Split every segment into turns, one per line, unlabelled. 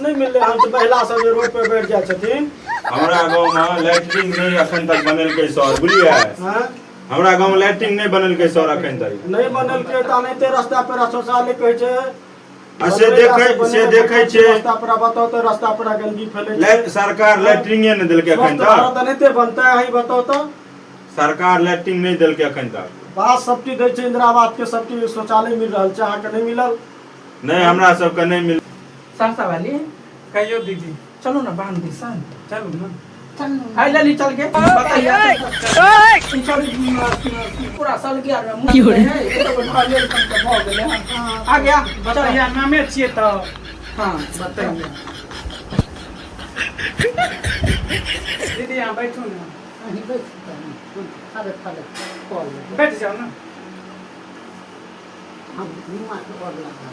नहीं मिल रहे हम महिला सब रोड पे बैठ जाए छथिन।
हमरा गांव में लैट्रिन नहीं अखन तक बनल के सर बुझलिए।
हां
हमरा गांव में लैट्रिन नहीं बनल के सर अखन तक
नहीं बनल के त नहीं ते रास्ता पर शौचालय कहै छै
से देखै छै
रास्ता पर बताओ तो रास्ता पर गंदगी फैले
सरकार लैट्रिन नहीं देल के अखन तक
नहीं ते बनता है बताओ तो
सरकार लैट्रिन नहीं देल के अखन तक
बात सब चीज दै छै इंदिरा आवास के सब चीज शौचालय मिल रहल छै अहाँ के नहीं मिलल
नहीं हमरा सब के नहीं मिल
सरसा वाली
कहियो दीदी
चलो ना बांध दी सन
चलू ना
हाय लली चल के बताइए पूरा साल के आ मुंह है ये तो बढ़ा ले तक हो गेले आ गया
बताइए नामे छिए तो
हां बताइए
दीदी यहां बैठो ना
नहीं
बैठ जाओ ना
हम दिमाग और लगा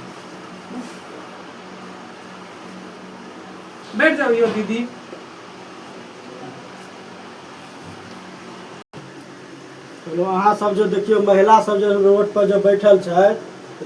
बैठ जाओ यो दीदी
चलो अहाँ सब जो देखियो महिला सब जो रोड पर जो बैठल छै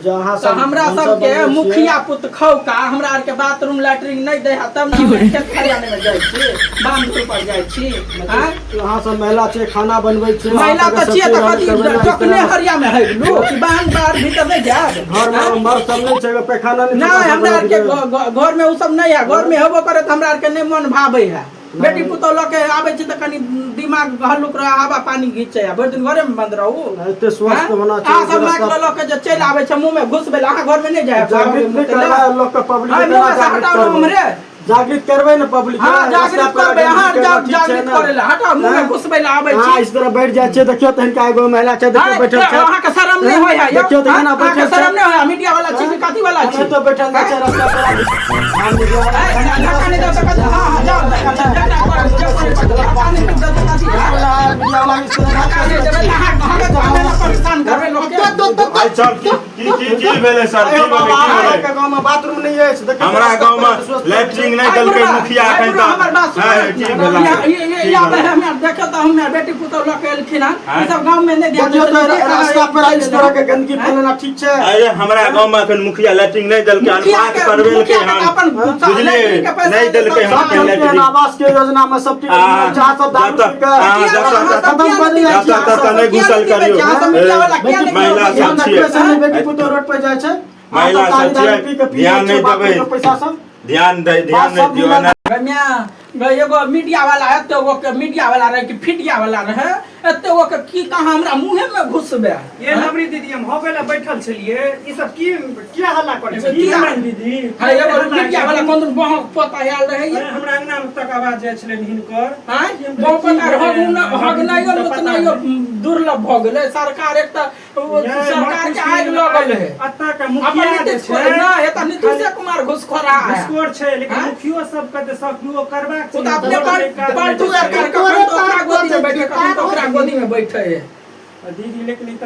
जो अहाँ
सब हमरा सब के मुखिया पुत खौका हमरा आर के बाथरूम लैट्रिन नहीं दे तब ना खेत खरियाने में जाय छी बांध पर जाय छी हां
अहाँ सब महिला छै खाना बनबै छै
महिला त छिए त कथि टकने हरिया में है लो कि बांध बार भीतर नहीं जाए
घर में मर्द सब नहीं छै पैखाना
नहीं हमरा आर के घर में उ सब नहीं है घर में हेबो करे त हमरा आर के नहीं मन भावे है बेटी पुतौल के आबै छै त कनी दिमाग हल्लुक रह हवा पानी घीचे भर दिन घरे में बंद रहू
एते स्वस्थ होना चाहिए
सब माइक के जे चल आबै छै मुंह में घुसबे अहाँ घर में नहीं जाए
जागृत नहीं करबा लोग के पब्लिक जागृत करबे न पब्लिक
हां जागृत करबे हां जागृत करे ला हटाओ मुंह में घुसबे ला आबै छै
हां इस तरह बैठ जाय छै देखियो तहन का एगो महिला छै देखियो बैठल छै
अहाँ के शर्म नहीं होय है
देखियो तहन ना बैठल छै
शर्म नहीं होय मीडिया वाला छी काथी वाला छी
तो बैठल छै रास्ता पर हम मीडिया
धक्का नहीं दे सकत हां हां जाओ
बाथरूम नहीं है
हमरा गांव में लैट्रिन नहीं दल के मुखिया अखन
देखो तो हम बेटी पुतौल के एलखिन ई सब गांव में नहीं दिया
रास्ता पर इस तरह के गंदगी फैलाना ठीक छै
अरे हमरा गांव में अखन मुखिया लैट्रिन नहीं दल के अनुवाद करबे के हम बुझलिए नहीं दल के हम के लैट्रिन
आवास के योजना में सब चीज जहां सब दारू खत्म कर दिया
जाता नहीं घुसल करियो महिला सब छिए
बेटी पुतौल रोड पर जाय छै
महिला सब छिए ध्यान नहीं देबै
पैसा सब
ध्यान नहीं दियो ना
एगो मीडिया वाला है तो वो मीडिया वाला रहे कि फीडिया वाला रहे एते वो की कहां हमरा मुंहे में घुसबे
ये नवरी दीदी हम हो गेला बैठल छलिए ई सब की क्या हल्ला करे छै
की
दीदी
हां एगो मीडिया वाला कोन बह पता आयल रहे
हमरा अंगना में तक आवाज जाय छले हिनकर
हां बहुत प्रकार हग नहीं उतना दुर्लभ भ गेले सरकार एक त सरकार के आग लगल है
अत्ता के मुखिया छै
ना एता नीतीश कुमार घुसखोरा है
घुसखोर छै लेकिन मुखियो सब के सहयोग करबा
तो अपने पार्टी सरकार का ओकरा गोदी में बैठे ओकरा गोदी में बैठे है
दीदी लेकिन त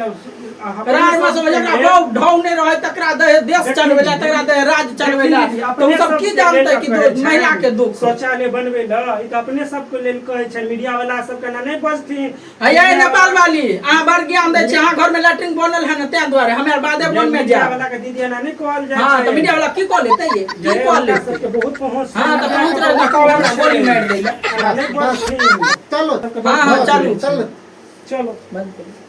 राज में समझ जकरा ढौ नहीं रहे तकरा देश चलवेला तकरा राज चलवेला तो सब की जानते कि महिला के दुख
शौचालय बनवे ल ई त अपने सब के लेल कहै छै मीडिया वाला सब के ना नहीं बजथिन
हे नेपाल वाली आ बड़ ज्ञान दै छै अहाँ घर में लैट्रिन बनल है न ते द्वारे हमें बादे बन में जा
वाला के दीदी ना नहीं कहल जाय
हां तो मीडिया वाला की कह लेते ये की कह ले
सब के बहुत पहुंच
हां तो पहुंच रहा है कहला गोली मार देला
नहीं बजथिन
चलो
हां चलो
चलो
चलो
बंद कर